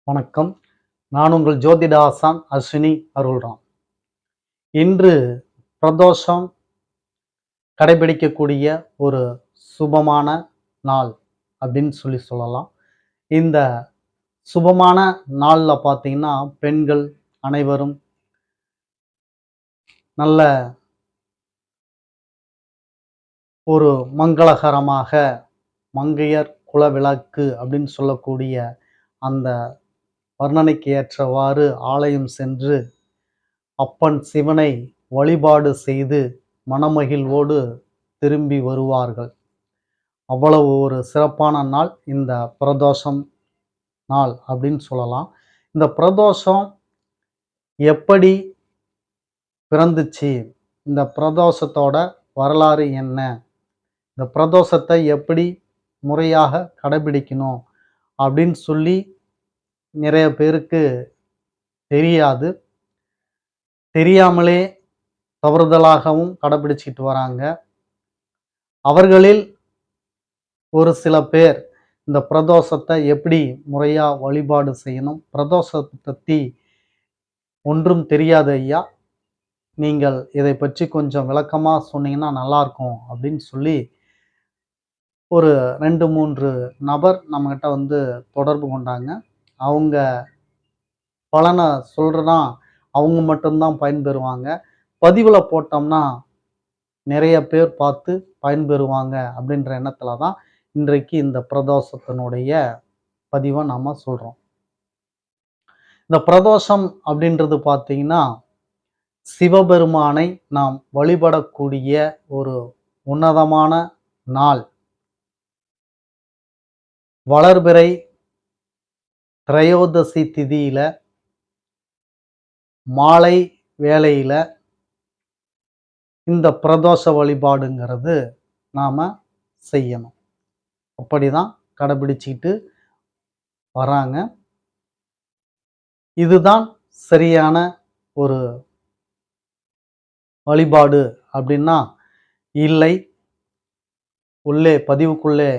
வணக்கம். நான் உங்கள் ஜோதிட ஆசான் அஸ்வினி அருள்ராம். இன்று பிரதோஷம் கடைபிடிக்கக்கூடிய ஒரு சுபமான நாள் அப்படின்னு சொல்லலாம். இந்த சுபமான நாள்ல பார்த்தீங்கன்னா, பெண்கள் அனைவரும் நல்ல ஒரு மங்களகரமாக மங்கையர் குலவிளக்கு அப்படின்னு சொல்லக்கூடிய அந்த வர்ணனைக்கு ஏற்றவாறு ஆலயம் சென்று அப்பன் சிவனை வழிபாடு செய்து மனமகிழ்வோடு திரும்பி வருவார்கள். அவ்வளவு ஒரு சிறப்பான நாள் இந்த பிரதோஷம் நாள் அப்படின்னு சொல்லலாம். இந்த பிரதோஷம் எப்படி பிறந்துச்சு? இந்த பிரதோஷத்தோட வரலாறு என்ன? இந்த பிரதோஷத்தை எப்படி முறையாக கடைபிடிக்கணும் அப்படின்னு சொல்லி நிறைய பேருக்கு தெரியாது. தெரியாமலே தவறுதலாகவும் கடைபிடிச்சிட்டு வராங்க. அவர்களில் ஒரு சில பேர் இந்த பிரதோஷத்தை எப்படி முறையா வழிபாடு செய்யணும், பிரதோஷத்தை பற்றி ஒன்றும் தெரியாது ஐயா, நீங்கள் இதை பற்றி கொஞ்சம் விளக்கமா சொன்னீங்கன்னா நல்லா இருக்கும் அப்படின்னு சொல்லி ஒரு 2-3 நபர் நம்மகிட்ட வந்து தொடர்பு கொண்டாங்க. அவங்க பலனை சொல்றனா அவங்க மட்டும்தான் பயன்பெறுவாங்க. பதிவுல போட்டோம்னா நிறைய பேர் பார்த்து பயன்பெறுவாங்க அப்படின்ற எண்ணத்துல தான் இன்றைக்கு இந்த பிரதோஷத்தினுடைய பதிவை நாம சொல்றோம். இந்த பிரதோஷம் அப்படின்றது பார்த்தீங்கன்னா, சிவபெருமானை நாம் வழிபடக்கூடிய ஒரு உன்னதமான நாள். வளர்பிறை திரையோதசி திதியில மாலை வேளையில இந்த பிரதோஷ வழிபாடுங்கிறது நாம செய்யணும். அப்படிதான் கடைபிடிச்சிட்டு வராங்க. இதுதான் சரியான ஒரு வழிபாடு அப்படின்னா இல்லை. பதிவுக்குள்ளே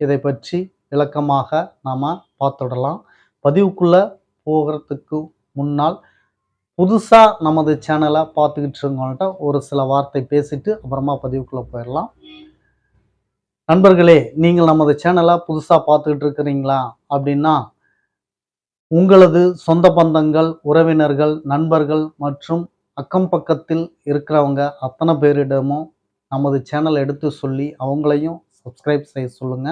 இதை பற்றி விளக்கமாக நாம பார்த்துடலாம். பதிவுக்குள்ள போகிறதுக்கு முன்னால் புதுசா நமது சேனலை பார்த்துக்கிட்டு இருக்கவங்கள்ட்ட ஒரு சில வார்த்தை பேசிட்டு அப்புறமா பதிவுக்குள்ள போயிடலாம். நண்பர்களே, நீங்கள் நமது சேனலை புதுசா பார்த்துக்கிட்டு இருக்கிறீங்களா அப்படின்னா, உங்களது சொந்த பந்தங்கள், உறவினர்கள், நண்பர்கள் மற்றும் அக்கம் பக்கத்தில் இருக்கிறவங்க அத்தனை பேரிடமும் நமது சேனல் எடுத்து சொல்லி அவங்களையும் சப்ஸ்கிரைப் செய்ய சொல்லுங்க.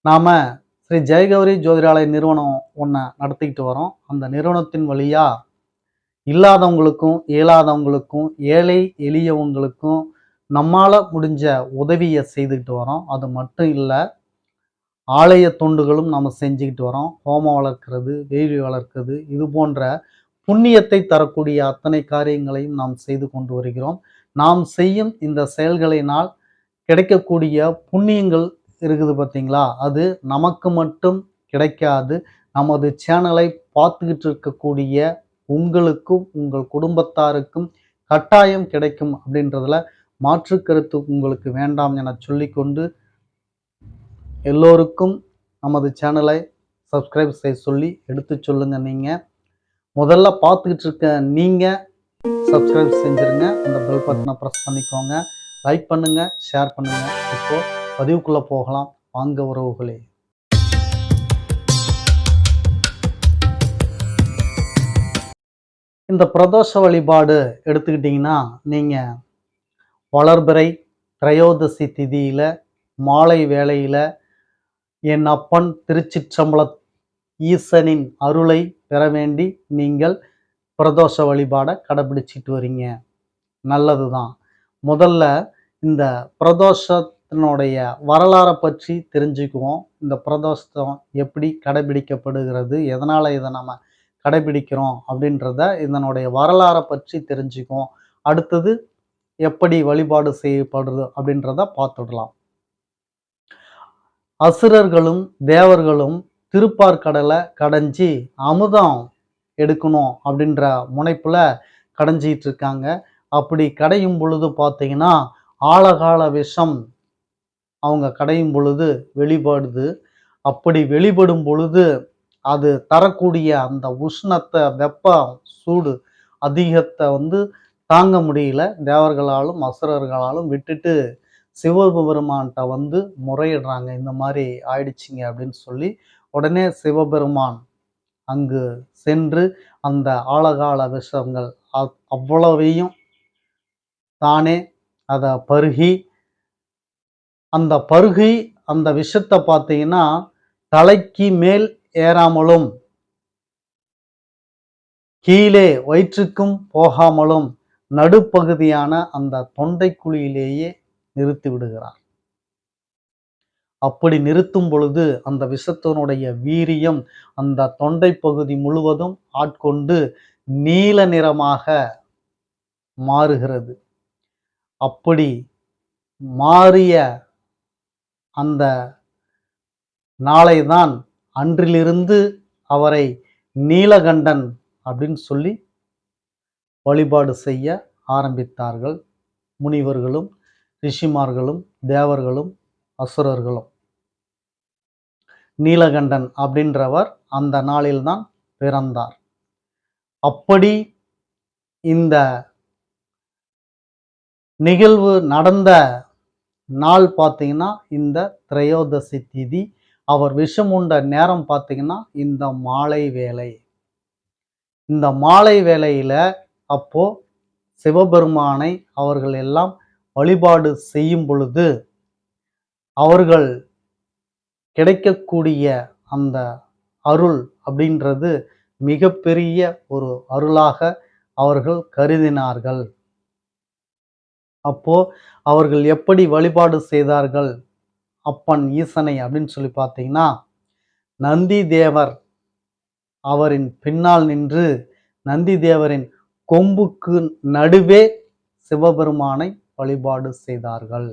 நாம ஸ்ரீ ஜெயகௌரி ஜோதிடாலய நிறுவனம் ஒன்றை நடத்திக்கிட்டு வரோம். அந்த நிறுவனத்தின் வழியா இல்லாதவங்களுக்கும் இயலாதவங்களுக்கும் ஏழை எளியவங்களுக்கும் நம்மால முடிஞ்ச உதவியை செய்துக்கிட்டு வரோம். அது மட்டும் இல்லை, ஆலய தொண்டுகளும் நம்ம செஞ்சுக்கிட்டு வரோம். ஹோமம் வளர்க்கிறது, வேலி வளர்க்கிறது, இது போன்ற புண்ணியத்தை தரக்கூடிய அத்தனை காரியங்களையும் நாம் செய்து கொண்டு வருகிறோம். நாம் செய்யும் இந்த செயல்களினால் கிடைக்கக்கூடிய புண்ணியங்கள் இருக்குது பார்த்தீங்களா, அது நமக்கு மட்டும் கிடைக்காது, நமது சேனலை பார்த்துக்கிட்டு இருக்கக்கூடிய உங்களுக்கும் உங்கள் குடும்பத்தாருக்கும் கட்டாயம் கிடைக்கும் அப்படின்றதுல மாற்று கருத்து உங்களுக்கு வேண்டாம் என சொல்லிக்கொண்டு, எல்லோருக்கும் நமது சேனலை சப்ஸ்கிரைப் செய்ய சொல்லி எடுத்து சொல்லுங்க. நீங்கள் முதல்ல பார்த்துக்கிட்டு இருக்க நீங்கள் சப்ஸ்கிரைப் செஞ்சுருங்க. அந்த பெல் பட்டனை ப்ரெஸ் பண்ணிக்கோங்க. லைக் பண்ணுங்க, ஷேர் பண்ணுங்க. இப்போ பதிவுக்குள்ள போகலாம் வாங்க உறவுகளே. இந்த பிரதோஷ வழிபாடு எடுத்துக்கிட்டிங்கன்னா, நீங்கள் வளர்பிறை திரையோதசி திதியில மாலை வேளையில என் அப்பன் திருச்சிற்றம்பல ஈசனின் அருளை பெற வேண்டி நீங்கள் பிரதோஷ வழிபாடை கடைபிடிச்சிட்டு வரீங்க. நல்லது தான். முதல்ல இந்த பிரதோஷத்தினுடைய வரலாறை பற்றி தெரிஞ்சுக்குவோம். இந்த பிரதோஷம் எப்படி கடைபிடிக்கப்படுகிறது, எதனால் இதை நம்ம கடைபிடிக்கிறோம் அப்படின்றத, இதனுடைய வரலாறை பற்றி தெரிஞ்சுக்குவோம். அடுத்தது எப்படி வழிபாடு செய்யப்படுது அப்படின்றத பார்த்துடலாம். அசுரர்களும் தேவர்களும் திருப்பார்கடலை கடைஞ்சி அமுதம் எடுக்கணும் அப்படின்ற முனைப்புல கடைஞ்சிட்டு இருக்காங்க. அப்படி கடையும் பொழுது பார்த்தீங்கன்னா, ஆழகால விஷம் அவங்க கடையும் பொழுது வெளிப்படுது. அப்படி வெளிப்படும் பொழுது அது தரக்கூடிய அந்த உஷ்ணத்தை, வெப்பம், சூடு அதிகத்தை வந்து தாங்க முடியல தேவர்களாலும் அசுரர்களாலும். விட்டுட்டு சிவபெருமான்கிட்ட வந்து முறையிடுறாங்க. இந்த மாதிரி ஆயிடுச்சுங்க அப்படின்னு சொல்லி. உடனே சிவபெருமான் அங்கு சென்று அந்த ஆழகால விஷங்கள் அவ்வளவையும் தானே அதை பருகி, அந்த விஷத்தை பார்த்தீங்கன்னா தலைக்கு மேல் ஏறாமலும் கீழே வயிற்றுக்கும் போகாமலும் நடுப்பகுதியான அந்த தொண்டை குழியிலேயே நிறுத்தி விடுகிறார். அப்படி நிறுத்தும் பொழுது அந்த விஷத்தினுடைய வீரியம் அந்த தொண்டை பகுதி முழுவதும் ஆட்கொண்டு நீல நிறமாக மாறுகிறது. அப்படி மாறிய அந்த நாளைதான் அன்றிலிருந்து அவரை நீலகண்டன் அப்படின்னு சொல்லி வழிபாடு செய்ய ஆரம்பித்தார்கள் முனிவர்களும், ரிஷிமார்களும், தேவர்களும், அசுரர்களும். நீலகண்டன் அப்படின்றவர் அந்த நாளில்தான் பிறந்தார். அப்படி இந்த நிகழ்வு நடந்த நாள் பார்த்தீங்கன்னா இந்த திரையோதசி திதி. அவர் விஷம் உண்ட நேரம் பார்த்தீங்கன்னா இந்த மாலை வேளை. இந்த மாலை வேளையில அப்போ சிவபெருமானை அவர்கள் எல்லாம் வழிபாடு செய்யும் பொழுது அவர்கள் கிடைக்கக்கூடிய அந்த அருள் அப்படின்றது மிகப்பெரிய ஒரு அருளாக அவர்கள் கருதினார்கள். அப்போ அவர்கள் எப்படி வழிபாடு செய்தார்கள் அப்பன் ஈசனை அப்படின்னு சொல்லி பார்த்தீங்கன்னா, நந்தி தேவர் அவரின் பின்னால் நின்று நந்தி தேவரின் கொம்புக்கு நடுவே சிவபெருமானை வழிபாடு செய்தார்கள்.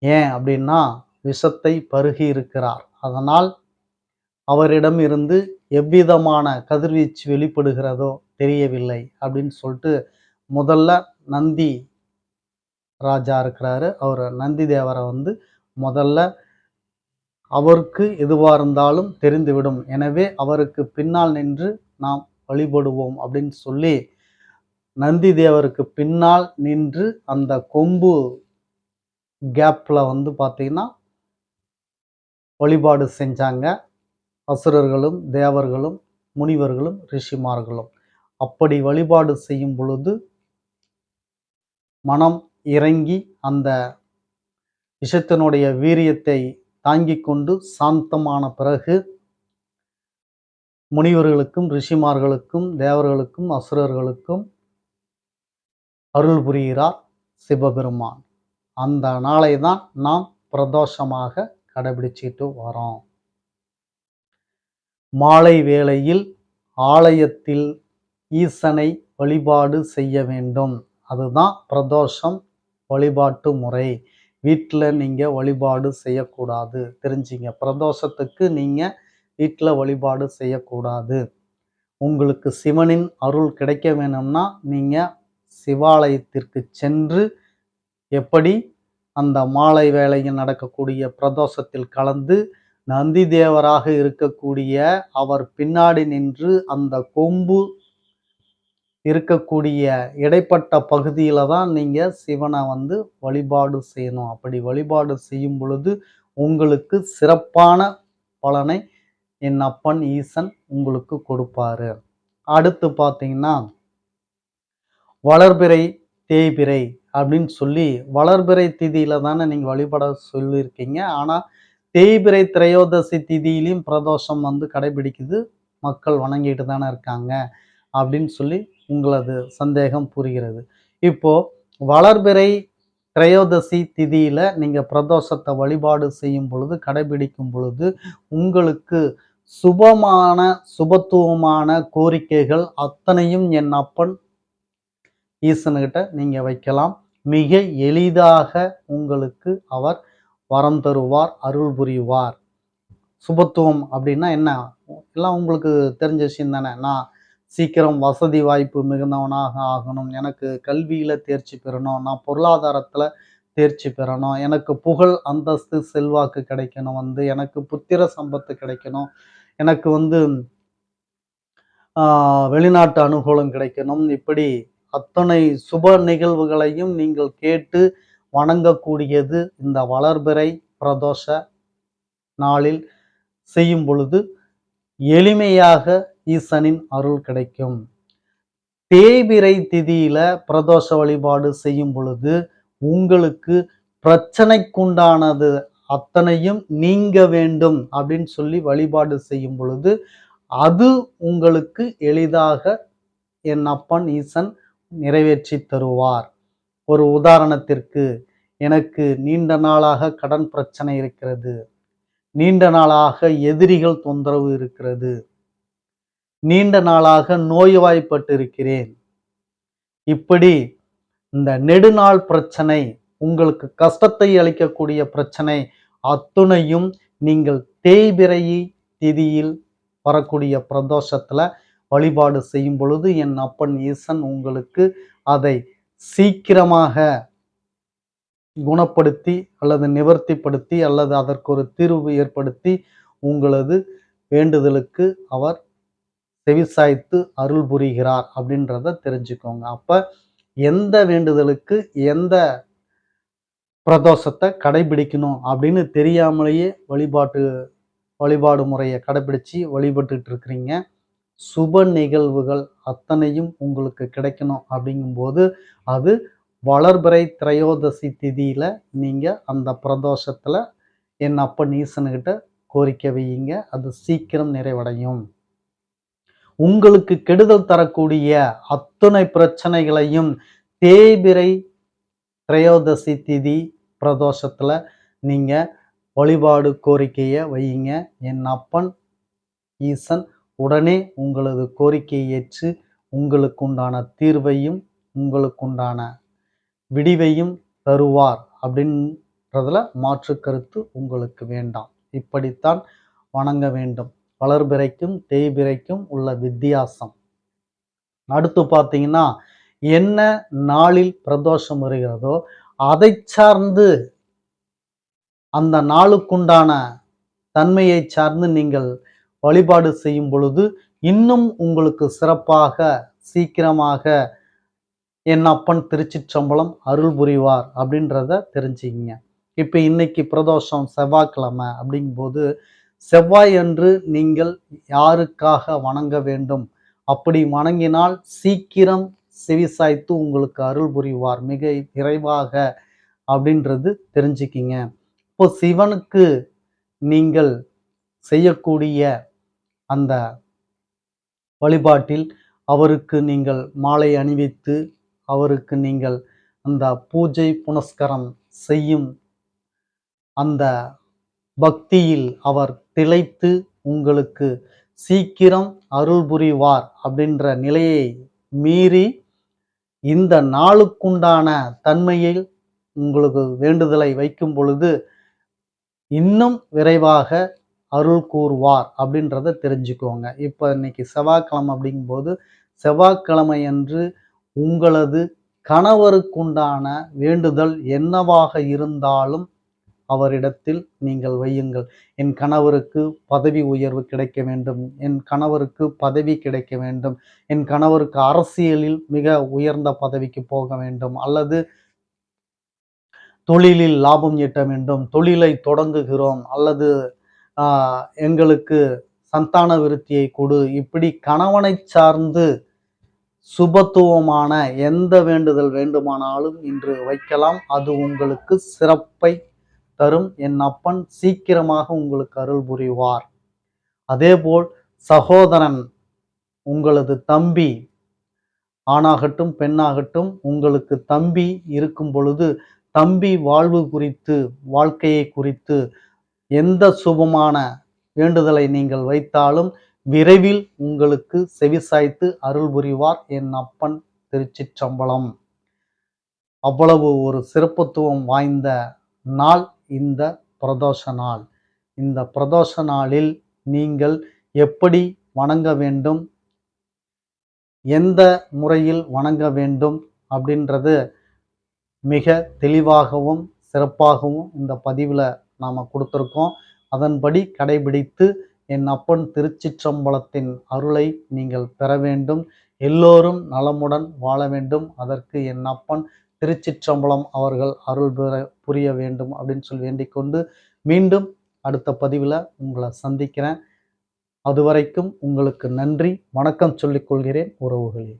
ஏன் அப்படின்னா விஷத்தை பருகி இருக்கிறார். அதனால் அவரிடம் இருந்து எவ்விதமான கதிர்வீச்சு வெளிப்படுகிறதோ தெரியவில்லை அப்படின்னு சொல்லிட்டு முதல்ல நந்தி ராஜா இருக்கிறாரு. அவர் நந்தி தேவரை வந்து முதல்ல அவருக்கு எதுவாக இருந்தாலும் தெரிந்துவிடும், எனவே அவருக்கு பின்னால் நின்று நாம் வழிபடுவோம் அப்படின்னு சொல்லி நந்தி தேவருக்கு பின்னால் நின்று அந்த கொம்பு கேப்ல வந்து பார்த்தீங்கன்னா வழிபாடு செஞ்சாங்க அசுரர்களும், தேவர்களும், முனிவர்களும், ரிஷிமார்களும். அப்படி வழிபாடு செய்யும் பொழுது மனம் இறங்கி அந்த விஷத்தினுடைய வீரியத்தை தாங்கிக் கொண்டு சாந்தமான பிறகு முனிவர்களுக்கும், ரிஷிமார்களுக்கும், தேவர்களுக்கும், அசுரர்களுக்கும் அருள் புரிகிறார் சிவபெருமான். அந்த நாளை தான் நாம் பிரதோஷமாக கடைபிடிச்சிட்டு வரோம். மாலை வேளையில் ஆலயத்தில் ஈசனை வழிபாடு செய்ய வேண்டும். அதுதான் பிரதோஷம் வழிபாட்டு முறை. வீட்டில் நீங்கள் வழிபாடு செய்யக்கூடாது, தெரிஞ்சிங்க. பிரதோஷத்துக்கு நீங்கள் வீட்டில் வழிபாடு செய்யக்கூடாது. உங்களுக்கு சிவனின் அருள் கிடைக்க வேணும்னா நீங்கள் சிவாலயத்திற்கு சென்று எப்படி அந்த மாலை வேளையில் நடக்கக்கூடிய பிரதோஷத்தில் கலந்து நந்தி தேவராக இருக்கக்கூடிய அவர் பின்னாடி நின்று அந்த கொம்பு இருக்கக்கூடிய இடைப்பட்ட பகுதியில தான் நீங்க சிவனை வந்து வழிபாடு செய்யணும். அப்படி வழிபாடு செய்யும் பொழுது உங்களுக்கு சிறப்பான பலனை என் அப்பன் ஈசன் உங்களுக்கு கொடுப்பாரு. அடுத்து பார்த்தீங்கன்னா வளர்பிறை தேய்பிறை அப்படின்னு சொல்லி வளர்பிறை திதியில தானே நீங்க வழிபட சொல்லியிருக்கீங்க. ஆனா தேய்பிறை திரையோதசி திதியிலையும் பிரதோஷம் வந்து கடைபிடிக்குது, மக்கள் வணங்கிட்டு தானே இருக்காங்க அப்படின்னு சொல்லி உங்களது சந்தேகம் புரிகிறது. இப்போ வளர்பிறை திரையோதசி திதியில நீங்க பிரதோஷத்தை வழிபாடு செய்யும் பொழுது, கடைபிடிக்கும் பொழுது உங்களுக்கு சுபத்துவமான கோரிக்கைகள் அத்தனையும் என் அப்பன் ஈசனுகிட்ட நீங்க வைக்கலாம். மிக எளிதாக உங்களுக்கு அவர் வரம் தருவார், அருள் புரிவார். சுபத்துவம் அப்படின்னா என்ன? எல்லாம் உங்களுக்கு தெரிஞ்ச விஷயம் தானே. நான் சீக்கிரம் வசதி வாய்ப்பு மிகுந்தவனாக ஆகணும், எனக்கு கல்வியில தேர்ச்சி பெறணும், நான் பொருளாதாரத்துல தேர்ச்சி பெறணும், எனக்கு புகழ் அந்தஸ்து செல்வாக்கு கிடைக்கணும், எனக்கு புத்திர சம்பத்து கிடைக்கணும், எனக்கு வெளிநாட்டு அனுகூலம் கிடைக்கணும். இப்படி அத்தனை சுப நிகழ்வுகளையும் நீங்கள் கேட்டு வணங்கக்கூடியது இந்த வளர்பிறை பிரதோஷ நாளில் செய்யும் பொழுது எளிமையாக ஈசனின் அருள் கிடைக்கும். தேய்பிறை திதியில பிரதோஷ வழிபாடு செய்யும் பொழுது உங்களுக்கு பிரச்சனைக்குண்டானது அத்தனையும் நீங்க வேண்டும் அப்படின்னு சொல்லி வழிபாடு செய்யும் பொழுது அது உங்களுக்கு எளிதாக என் அப்பன் ஈசன் நிறைவேற்றி தருவார். ஒரு உதாரணத்திற்கு, எனக்கு நீண்ட நாளாக கடன் பிரச்சனை இருக்கிறது, நீண்ட நாளாக எதிரிகள் தொந்தரவு இருக்கிறது, நீண்ட நாளாக நோய்வாய்ப்பட்டு இருக்கிறேன். இப்படி இந்த நெடுநாள் பிரச்சனை, உங்களுக்கு கஷ்டத்தை அளிக்கக்கூடிய பிரச்சனை அத்துணையும் நீங்கள் தேய்பிறை திதியில் வரக்கூடிய பிரதோஷத்துல வழிபாடு செய்யும் பொழுது என் அப்பன் ஈசன் உங்களுக்கு அதை சீக்கிரமாக குணப்படுத்தி அல்லது நிவர்த்திப்படுத்தி அல்லது அதற்கு ஒரு தீர்வு ஏற்படுத்தி உங்களது வேண்டுதலுக்கு அவர் செவிசாய்த்து அருள் புரிகிறார் அப்படின்றத தெரிஞ்சுக்கோங்க. அப்ப எந்த வேண்டுதலுக்கு எந்த பிரதோஷத்தை கடைபிடிக்கணும் அப்படின்னு தெரியாமலேயே வழிபாடு முறையை கடைபிடிச்சு வழிபட்டுட்டு இருக்கிறீங்க. சுப நிகழ்வுகள் அத்தனையும் உங்களுக்கு கிடைக்கணும் அப்படிங்கும்போது அது வளர்பிறை திரையோதசி திதியில நீங்க அந்த பிரதோஷத்துல என் அப்பன் ஈசனுக்கிட்ட கோரிக்கை வையுங்க, அது சீக்கிரம் நிறைவடையும். உங்களுக்கு கெடுதல் தரக்கூடிய அத்தனை பிரச்சனைகளையும் தேய்பிறை திரையோதசி திதி பிரதோஷத்துல நீங்க வழிபாடு கோரிக்கையை வையுங்க. என் அப்பன் ஈசன் உடனே உங்களது கோரிக்கையை ஏற்று உங்களுக்குண்டான தீர்வையும் உங்களுக்குண்டான விடிவையும் தருவார் அப்படின்றதுல மாற்று கருத்து உங்களுக்கு வேண்டாம். இப்படித்தான் வணங்க வேண்டும். வளர்பிறைக்கும் தேய்பிறைக்கும் உள்ள வித்தியாசம். அடுத்து பார்த்தீங்கன்னா, என்ன நாளில் பிரதோஷம் வருகிறதோ அதை சார்ந்து அந்த நாளுக்குண்டான தன்மையை சார்ந்து நீங்கள் வழிபாடு செய்யும் பொழுது இன்னும் உங்களுக்கு சிறப்பாக சீக்கிரமாக என் அப்பன் திருச்சிற்றம்பலம் அருள் புரிவார் அப்படின்றத தெரிஞ்சுக்கிங்க. இப்போ இன்னைக்கு பிரதோஷம் செவ்வாய்க்கிழமை அப்படிங்கும்போது செவ்வாய் அன்று நீங்கள் யாருக்காக வணங்க வேண்டும், அப்படி வணங்கினால் சீக்கிரம் செவிசாய்த்து உங்களுக்கு அருள் புரிவார் மிக விரைவாக அப்படின்றது தெரிஞ்சுக்கிங்க. இப்போ சிவனுக்கு நீங்கள் செய்யக்கூடிய அந்த வழிபாட்டில் அவருக்கு நீங்கள் மாலை அணிவித்து அவருக்கு நீங்கள் அந்த பூஜை புனஸ்கரம் செய்யும் அந்த பக்தியில் அவர் திளைத்து உங்களுக்கு சீக்கிரம் அருள் புரிவார் அப்படின்ற நிலையை மீறி இந்த நாளுக்குண்டான தன்மையில் உங்களுக்கு வேண்டுதலை வைக்கும் பொழுது இன்னும் விரைவாக அருள் கூறுவார் அப்படின்றத தெரிஞ்சுக்கோங்க. இப்போ இன்னைக்கு செவ்வாய்க்கிழமை அப்படிங்கும்போது செவ்வாய்க்கிழமை அன்று உங்களது கணவருக்குண்டான வேண்டுதல் என்னவாக இருந்தாலும் அவரிடத்தில் நீங்கள் வையுங்கள். என் கணவருக்கு பதவி உயர்வு கிடைக்க வேண்டும், என் கணவருக்கு பதவி கிடைக்க வேண்டும், என் கணவருக்கு அரசியலில் மிக உயர்ந்த பதவிக்கு போக வேண்டும், அல்லது தொழிலில் லாபம் ஈட்ட வேண்டும், தொழிலை தொடங்குகிறோம், அல்லது எங்களுக்கு சந்தான விருத்தியை கொடு, இப்படி கணவனை சார்ந்து சுபத்துவமான எந்த வேண்டுதல் வேண்டுமானாலும் இன்று வைக்கலாம். அது உங்களுக்கு சிறப்பை தரும். என் அப்பன் சீக்கிரமாக உங்களுக்கு அருள் புரிவார். அதேபோல் சகோதரன், உங்களது தம்பி, ஆணாகட்டும் பெண்ணாகட்டும், உங்களுக்கு தம்பி இருக்கும் பொழுது தம்பி வாழ்வு குறித்து வாழ்க்கையை குறித்து எந்த சுபமான வேண்டுதலை நீங்கள் வைத்தாலும் விரைவில் உங்களுக்கு செவிசாய்த்து அருள் புரிவார் என் அப்பன் திருச்சிற்றம்பலம். அவ்வளவு ஒரு சிறப்புத்துவம் வாய்ந்த நாள் இந்த பிரதோஷ நாள். இந்த பிரதோஷ நாளில் நீங்கள் எப்படி வணங்க வேண்டும், எந்த முறையில் வணங்க வேண்டும் அப்படின்றது மிக தெளிவாகவும் சிறப்பாகவும் இந்த பதிவில் நாம் கொடுத்துருக்கோம். அதன்படி கடைபிடித்து என் அப்பன் திருச்சிற்றம்பலத்தின் அருளை நீங்கள் பெற வேண்டும். எல்லோரும் நலமுடன் வாழ வேண்டும். அதற்கு என் அப்பன் திருச்சிற்றம்பலம் அவர்கள் அருள் புரிய வேண்டும் அப்படின்னு சொல்லி வேண்டிக்கொண்டு மீண்டும் அடுத்த பதிவில் உங்களை சந்திக்கிறேன். அதுவரைக்கும் உங்களுக்கு நன்றி, வணக்கம் சொல்லிக் கொள்கிறேன் உறவுகளே.